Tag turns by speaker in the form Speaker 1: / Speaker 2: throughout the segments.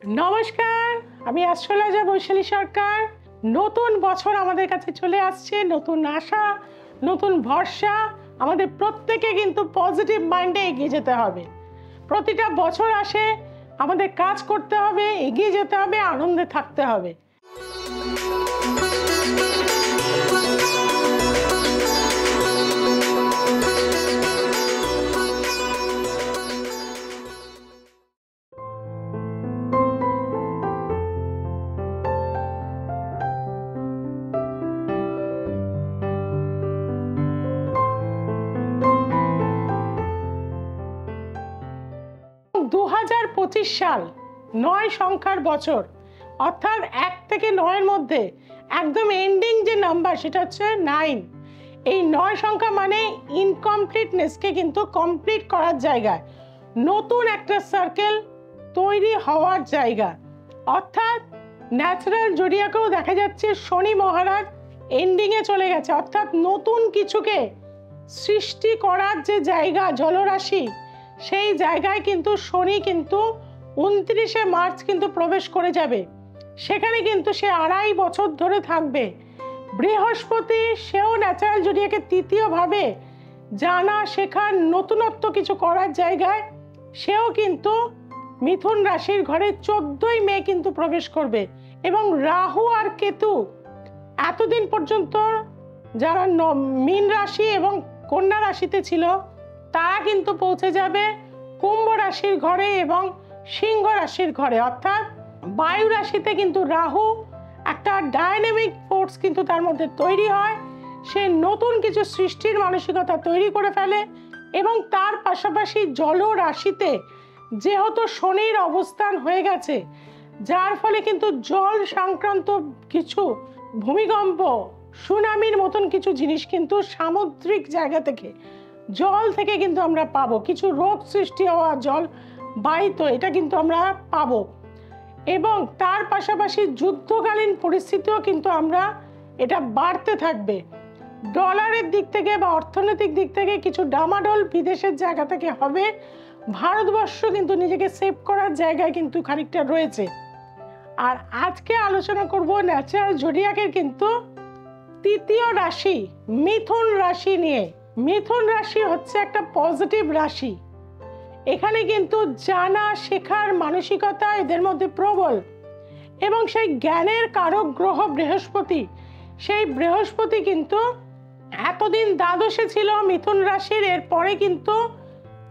Speaker 1: নমস্কার, আমি অ্যাস্ট্রোলজার বৈশালী সরকার। নতুন বছর আমাদের কাছে চলে আসছে, নতুন আশা, নতুন ভরসা। আমাদের প্রত্যেকে কিন্তু পজিটিভ মাইন্ডে এগিয়ে যেতে হবে। প্রতিটা বছর আসে, আমাদের কাজ করতে হবে, এগিয়ে যেতে হবে, আনন্দে থাকতে হবে। 2025 সাল 9 সংখ্যার বছর, অর্থাৎ 1 থেকে 9-এর মধ্যে একদম এন্ডিং যে নাম্বার সেটা হচ্ছে 9। এই 9 সংখ্যা মানে ইনকমপ্লিটনেসকে কিন্তু কমপ্লিট করার জায়গা, নতুন একটা সার্কেল তৈরি হওয়ার জায়গা। অর্থাৎ ন্যাচারাল জোডিয়াকেও দেখা যাচ্ছে শনি মহারাজ এন্ডিংয়ে চলে গেছে, অর্থাৎ নতুন কিছুকে সৃষ্টি করার যে জায়গা জলরাশি, সেই জায়গায় কিন্তু শনি কিন্তু 29শে মার্চ কিন্তু প্রবেশ করে যাবে। সেখানে কিন্তু সে 2.5 বছর ধরে থাকবে। বৃহস্পতি সেও ন্যাচারাল জোডিয়াকে তৃতীয়ভাবে জানা শেখার নতুনত্ব কিছু করার জায়গায় সেও কিন্তু মিথুন রাশির ঘরে 14ই মে কিন্তু প্রবেশ করবে। এবং রাহু আর কেতু এতদিন পর্যন্ত যারা মীন রাশি এবং কন্যা রাশিতে ছিল তারা কিন্তু পৌঁছে যাবে কুম্ভ রাশির ঘরে এবং সিংহ রাশির ঘরে। অর্থাৎ বায়ু রাশিতে কিন্তু রাহু একটা ডাইনামিক ফোর্স কিন্তু তার মধ্যে তৈরি হয়, সে নতুন কিছু সৃষ্টির মানসিকতা তৈরি করে ফেলে। এবং তার পাশাপাশি জল রাশিতে যেহেতু শনির অবস্থান হয়ে গেছে, যার ফলে কিন্তু জল সংক্রান্ত কিছু ভূমিকম্প, সুনামির মতন কিছু জিনিস কিন্তু সামুদ্রিক জায়গা থেকে, জল থেকে কিন্তু আমরা পাবো। কিছু রোগ সৃষ্টি হওয়া জল বাহিত, এটা কিন্তু আমরা পাবো। এবং তার পাশাপাশি যুদ্ধকালীন পরিস্থিতিও কিন্তু আমরা এটা বাড়তে থাকবে। ডলারের দিক থেকে বা অর্থনৈতিক দিক থেকে কিছু ডামাডোল বিদেশের জায়গা থেকে হবে। ভারতবর্ষ কিন্তু নিজেকে সেভ করার জায়গায় কিন্তু খানিকটা রয়েছে। আর আজকে আলোচনা করব ন্যাচারাল জোডিয়াকের কিন্তু তৃতীয় রাশি মিথুন রাশি নিয়ে। মিথুন রাশি হচ্ছে একটা পজিটিভ রাশি। এখানে কিন্তু জানা শেখার মানসিকতা এদের মধ্যে প্রবল। এবং সেই জ্ঞানের কারক গ্রহ বৃহস্পতি, সেই বৃহস্পতি কিন্তু এতদিন দ্বাদশে ছিল মিথুন রাশির, এরপরে কিন্তু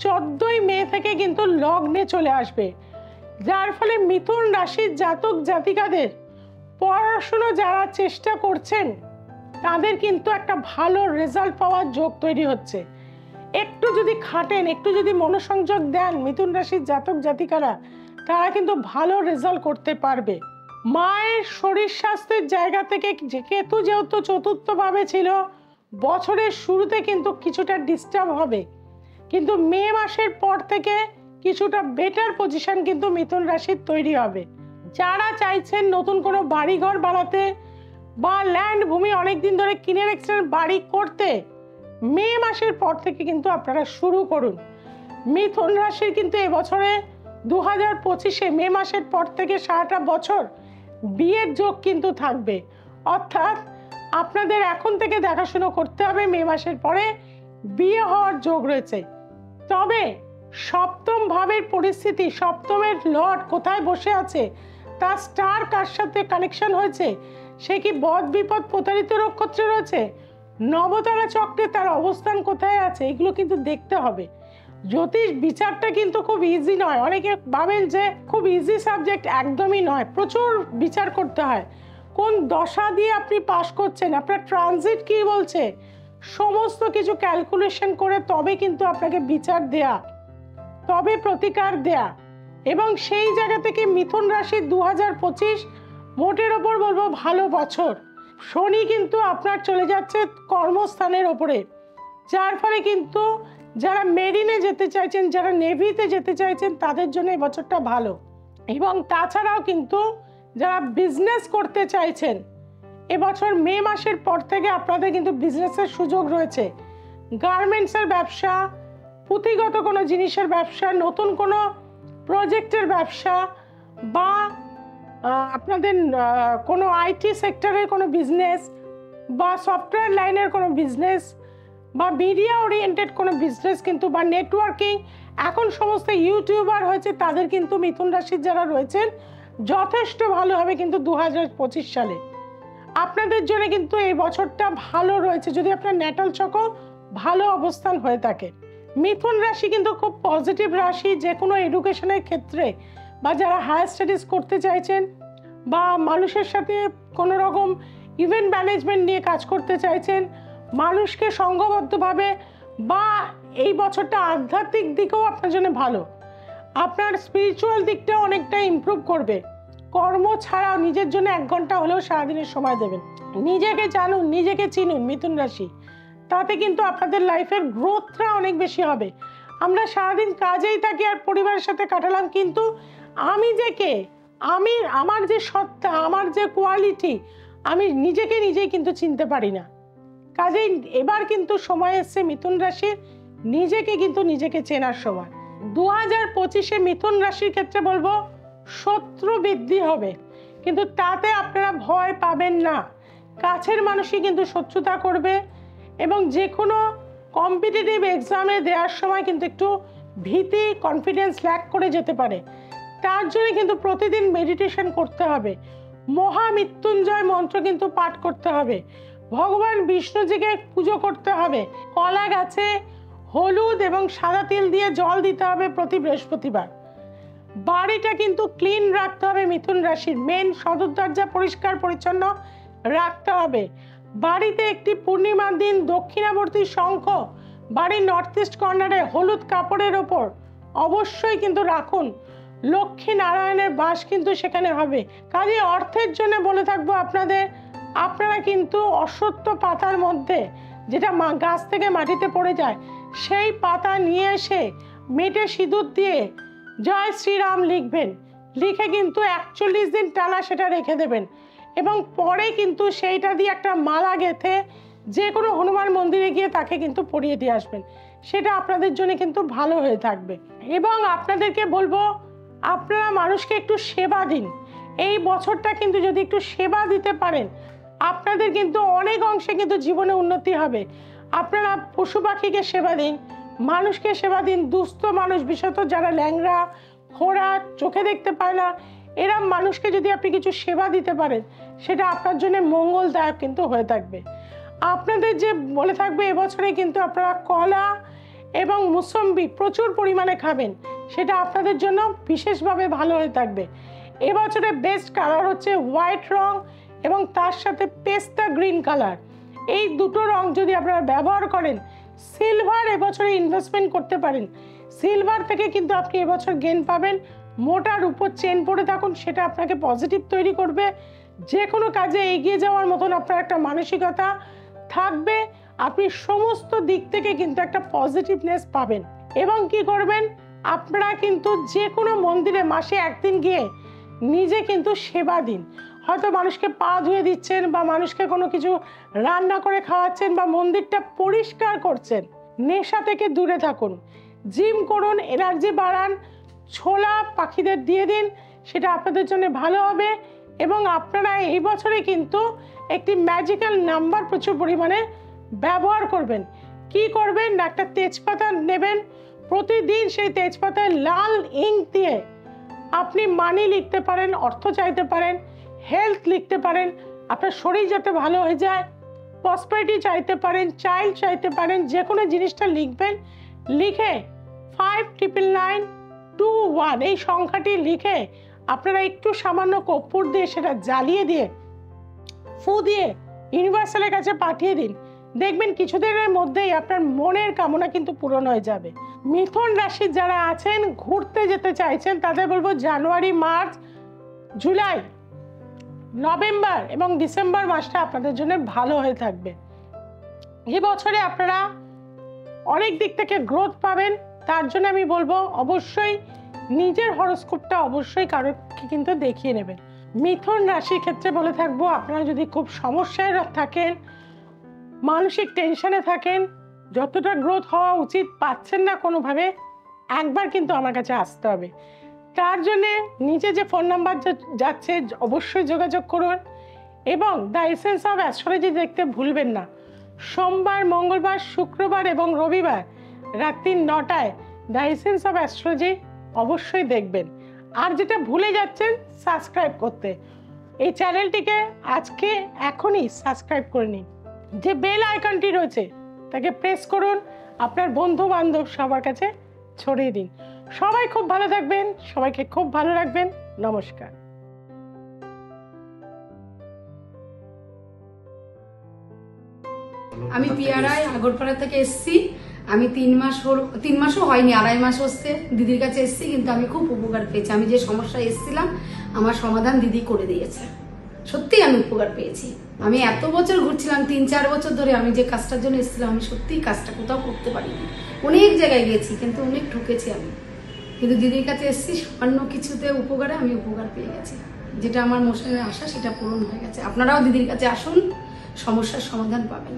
Speaker 1: 14ই মে থেকে কিন্তু লগ্নে চলে আসবে। যার ফলে মিথুন রাশির জাতক জাতিকাদের পড়াশুনো যারা চেষ্টা করছেন তাদের কিন্তু একটা ভালো রেজাল্ট পাওয়ার যোগ তৈরি হচ্ছে। একটু যদি খাটেন, একটু যদি মনোসংযোগ দেন মিথুন রাশির জাতক জাতিকারা, তারা কিন্তু ভালো রেজাল্ট করতে পারবে। মায়ের শরীর স্বাস্থ্যের জায়গা থেকে কেতু যেহেতু চতুর্থভাবে ছিল, বছরের শুরুতে কিন্তু কিছুটা ডিস্টার্ব হবে, কিন্তু মে মাসের পর থেকে কিছুটা বেটার পজিশন কিন্তু মিথুন রাশির তৈরি হবে। যারা চাইছেন নতুন কোনো বাড়িঘর বানাতে বা ল্যান্ড ভূমি অনেকদিন ধরে কিনে রেখেছেন বাড়ি করতে, মে মাসের পর থেকে কিন্তু আপনারা শুরু করুন। মিথুন রাশির কিন্তু এবছরে 2025-এ মে মাসের পর থেকে সারাটা বছর বিয়ের যোগ কিন্তু থাকবে। অর্থাৎ আপনাদের এখন থেকে দেখাশুনো করতে হবে, মে মাসের পরে বিয়ে হওয়ার যোগ রয়েছে। তবে সপ্তম ভাবের পরিস্থিতি, সপ্তমের লর্ড কোথায় বসে আছে, তার স্টার কার সাথে কানেকশন হয়েছে, সে কি বদ বিপদ প্রতারিত নক্ষত্রে রয়েছে, নবতারা চক্রে তার অবস্থান কোথায় আছে, এগুলো কিন্তু দেখতে হবে। জ্যোতিষ বিচারটা কিন্তু খুব ইজি নয়। অনেকে ভাবেন যে খুব ইজি সাবজেক্ট, একদমই নয়, প্রচুর বিচার করতে হয়। কোন দশা দিয়ে আপনি পাস করছেন, আপনার ট্রানজিট কি বলছে, সমস্ত কিছু ক্যালকুলেশন করে তবে কিন্তু আপনাকে বিচার দেয়া, তবে প্রতিকার দেয়া। এবং সেই জায়গা থেকে মিথুন রাশির 2025 মোটের ওপর বলবো ভালো বছর। শনি কিন্তু আপনার চলে যাচ্ছে কর্মস্থানের ওপরে, যার ফলে কিন্তু যারা মেরিনে যেতে চাইছেন, যারা নেভিতে যেতে চাইছেন তাদের জন্য এই বছরটা ভালো। এবং তাছাড়াও কিন্তু যারা বিজনেস করতে চাইছেন, এবছর মে মাসের পর থেকে আপনাদের কিন্তু বিজনেসের সুযোগ রয়েছে। গার্মেন্টসের ব্যবসা, পুঁথিগত কোনো জিনিসের ব্যবসা, নতুন কোনো প্রজেক্টের ব্যবসা বা আপনাদের কোনো আইটি সেক্টরের কোনো বিজনেস বা সফটওয়্যার লাইনের কোনো বিজনেস বা মিডিয়া ওরিয়েন্টেড কোনো বিজনেস কিন্তু বা নেটওয়ার্কিং, এখন সমস্ত ইউটিউবার হয়েছে, তাদের কিন্তু মিথুন রাশির যারা রয়েছেন যথেষ্ট ভালো হবে কিন্তু 2025 সালে আপনাদের জন্য কিন্তু এই বছরটা ভালো রয়েছে যদি আপনার ন্যাটাল চক্র ভালো অবস্থান হয়ে থাকে। মিথুন রাশি কিন্তু খুব পজিটিভ রাশি, যে কোনো এডুকেশনের ক্ষেত্রে বা যারা হায়ার স্টাডিজ করতে চাইছেন বা মানুষের সাথে কোনো রকম ইভেন্ট ম্যানেজমেন্ট নিয়ে কাজ করতে চাইছেন, মানুষকে সংঘবদ্ধভাবে, বা এই বছরটা আধ্যাত্মিক দিকেও আপনার জন্য ভালো, আপনার স্পিরিচুয়াল দিকটা অনেকটা ইমপ্রুভ করবে। কর্ম ছাড়াও নিজের জন্য 1 ঘন্টা হলেও সারাদিনের সময় দেবেন, নিজেকে জানুন, নিজেকে চিনুন মিথুন রাশি, তাতে কিন্তু আপনাদের লাইফের গ্রোথটা অনেক বেশি হবে। আমরা সারাদিন কাজেই থাকি আর পরিবারের সাথে কাটালাম, কিন্তু আমি যে কে, আমার যে সত্তা, আমার যে কোয়ালিটি, আমি নিজেকে নিজেই কিন্তু চিনতে পারি না। কাজেই এবার কিন্তু সময় এসছে মিথুন রাশির নিজেকে কিন্তু নিজেকে চেনার সময়। 2025-এ মিথুন রাশির ক্ষেত্রে বলবো শত্রু বৃদ্ধি হবে, কিন্তু তাতে আপনারা ভয় পাবেন না। কাছের মানুষই কিন্তু শত্রুতা করবে এবং যে কোনো কম্পিটিটিভ এক্সামে দেওয়ার সময় কিন্তু একটু ভীতি, কনফিডেন্স ল্যাক করে যেতে পারে। তার জন্য কিন্তু প্রতিদিন মেডিটেশন করতে হবে, মহামৃত্যুঞ্জয় মন্ত্র কিন্তু পাঠ করতে হবে, ভগবান বিষ্ণুজিকে পুজো করতে হবে, কলা গাছে হলুদ এবং সাদা তিল দিয়ে জল দিতে হবে প্রতি বৃহস্পতিবার। বাড়িটা কিন্তু ক্লিন রাখতে হবে মিথুন রাশির, মেন সদর দরজা পরিষ্কার পরিচ্ছন্ন রাখতে হবে। বাড়িতে একটি পূর্ণিমার দিন দক্ষিণাবর্তী শঙ্খ বাড়ির নর্থ ইস্ট কর্নারে হলুদ কাপড়ের ওপর অবশ্যই কিন্তু রাখুন, লক্ষ্মী নারায়ণের বাস কিন্তু সেখানে হবে। কাজে অর্থের জন্য বলে থাকবো আপনারা কিন্তু অশ্বত্থ পাতার মধ্যে, যেটা গাছ থেকে মাটিতে পড়ে যায়, সেই পাতা নিয়ে এসে মেটে সিঁদুর দিয়ে জয় শ্রীরাম লিখবেন, লিখে কিন্তু 41 দিন টানা সেটা রেখে দেবেন এবং পরে কিন্তু সেইটা দিয়ে একটা মালা গেঁথে যে কোনো হনুমান মন্দিরে গিয়ে তাকে কিন্তু পরিয়ে দিয়ে আসবেন, সেটা আপনাদের জন্য কিন্তু ভালো হয়ে থাকবে। এবং আপনাদেরকে বলবো আপনারা মানুষকে একটু সেবা দিন, এই বছরটা কিন্তু যদি একটু সেবা দিতে পারেন আপনাদের কিন্তু অনেক অংশে কিন্তু জীবনে উন্নতি হবে। আপনারা পশু পাখিকে সেবা দিন, মানুষকে সেবা দিন, দুস্থ মানুষ, বিশেষত যারা ল্যাংড়া, খোঁড়া, চোখে দেখতে পায় না, এরম মানুষকে যদি আপনি কিছু সেবা দিতে পারেন সেটা আপনার জন্য মঙ্গলদায়ক কিন্তু হয়ে থাকবে। আপনাদের যে বলে থাকবে এবছরে কিন্তু আপনারা কলা এবং মুসম্বি প্রচুর পরিমাণে খাবেন, সেটা আপনাদের জন্য বিশেষভাবে ভালো হয়ে থাকবে। এবছরে বেস্ট কালার হচ্ছে হোয়াইট রং এবং তার সাথে পেস্তা গ্রিন কালার, এই দুটো রং যদি আপনারা ব্যবহার করেন, সিলভার এবছরে ইনভেস্টমেন্ট করতে পারেন, সিলভার থেকে কিন্তু আপনি এবছর গেইন পাবেন। মোটার উপর চেন পরে থাকুন, সেটা আপনাকে পজিটিভ তৈরি করবে, যে কোনো কাজে এগিয়ে যাওয়ার মতন আপনার একটা মানসিকতা থাকবে, আপনি সমস্ত দিক থেকে কিন্তু একটা পজিটিভনেস পাবেন। এবং কি করবেন, আপনারা কিন্তু যে কোনো মন্দিরে মাসে 1 দিন গিয়ে নিজে কিন্তু সেবা দিন, হয়তো মানুষকে পা ধুয়ে দিচ্ছেন বা মানুষকে কোনো কিছু রান্না করে খাওয়াচ্ছেন বা মন্দিরটা পরিষ্কার করছেন। নেশা থেকে দূরে থাকুন, জিম করুন, এনার্জি বাড়ান, ছোলা পাখিদের দিয়ে দিন, সেটা আপনাদের জন্য ভালো হবে। এবং আপনারা এই বছরে কিন্তু একটি ম্যাজিক্যাল নাম্বার প্রচুর পরিমাণে ব্যবহার করবেন। কি করবেন, একটা তেজপাতা নেবেন, প্রতিদিন সেই তেজপাতায় লাল ইঙ্ক দিয়ে আপনি মানি লিখতে পারেন, অর্থ চাইতে পারেন, হেলথ লিখতে পারেন, আপনার শরীর যাতে ভালো হয়ে যায়, প্রসপারিটি চাইতে পারেন, চাইল্ড চাইতে পারেন, যে কোনো জিনিসটা লিখবেন। লিখে 599921 এই সংখ্যাটি লিখে আপনারা একটু সামান্য কর্পূর দিয়ে সেটা জ্বালিয়ে দিয়ে ফু দিয়ে ইউনিভার্সালের কাছে পাঠিয়ে দিন, দেখবেন কিছুদিনের মধ্যেই আপনার মনের কামনা কিন্তু পূরণ হয়ে যাবে। মিথুন রাশির যারা আছেন ঘুরতে যেতে চাইছেন তাদের বলবো জানুয়ারি, মার্চ, জুলাই, নভেম্বর এবং ডিসেম্বর মাসটা আপনাদের জন্য ভালো হয়ে থাকবে। এই বছরে আপনারা অনেক দিক থেকে গ্রোথ পাবেন, তার জন্য আমি বলবো অবশ্যই নিজের হরোস্কোপটা অবশ্যই কারোকে কিন্তু দেখিয়ে নেবেন। মিথুন রাশির ক্ষেত্রে বলে থাকবো আপনারা যদি খুব সমস্যায় থাকেন, মানসিক টেনশনে থাকেন, যতটা গ্রোথ হওয়া উচিত পাচ্ছেন না কোনোভাবে, একবার কিন্তু আমার কাছে আসতে হবে। তার জন্যে নিচে যে ফোন নাম্বার যাচ্ছে অবশ্যই যোগাযোগ করুন এবং দ্য এসেন্স অফ অ্যাস্ট্রোলজি দেখতে ভুলবেন না। সোমবার, মঙ্গলবার, শুক্রবার এবং রবিবার রাত্রি 9টায় দ্য এসেন্স অফ অ্যাস্ট্রোলজি অবশ্যই দেখবেন। আর যেটা ভুলে যাচ্ছেন সাবস্ক্রাইব করতে, এই চ্যানেলটিকে এখনই সাবস্ক্রাইব করে নিন। যে বেল আইকনটি রয়েছে তাকে প্রেস করুন, আপনার বন্ধু বান্ধব সবার কাছে ছড়িয়ে দিন। সবাই খুব ভালো থাকবেন, সবাইকে খুব ভালো রাখবেন। নমস্কার।
Speaker 2: আমি পিয়ারায় আগরপাড়া থেকে এসেছি। আমি 3 মাসও হয়নি, 2.5 মাস হচ্ছে দিদির কাছে এসেছি, কিন্তু আমি খুব উপকার পেয়েছি। আমি যে সমস্যায় এসেছিলাম আমার সমাধান দিদি করে দিয়েছে। সত্যি আমি উপকার পেয়েছি। আমি এত বছর ঘুরছিলাম, 3-4 বছর ধরে আমি যে কাজটার জন্য এসেছিলাম, আমি সত্যিই কাজটা কোথাও করতে পারিনি। অনেক জায়গায় গেছি কিন্তু অনেক ঠকেছি আমি, কিন্তু দিদির কাছে এসেছি সামান্য কিছুতে উপকারে আমি উপকার পেয়ে গেছি। যেটা আমার মনে আশা সেটা পূরণ হয়ে গেছে। আপনারাও দিদির কাছে আসুন, সমস্যার সমাধান পাবেন।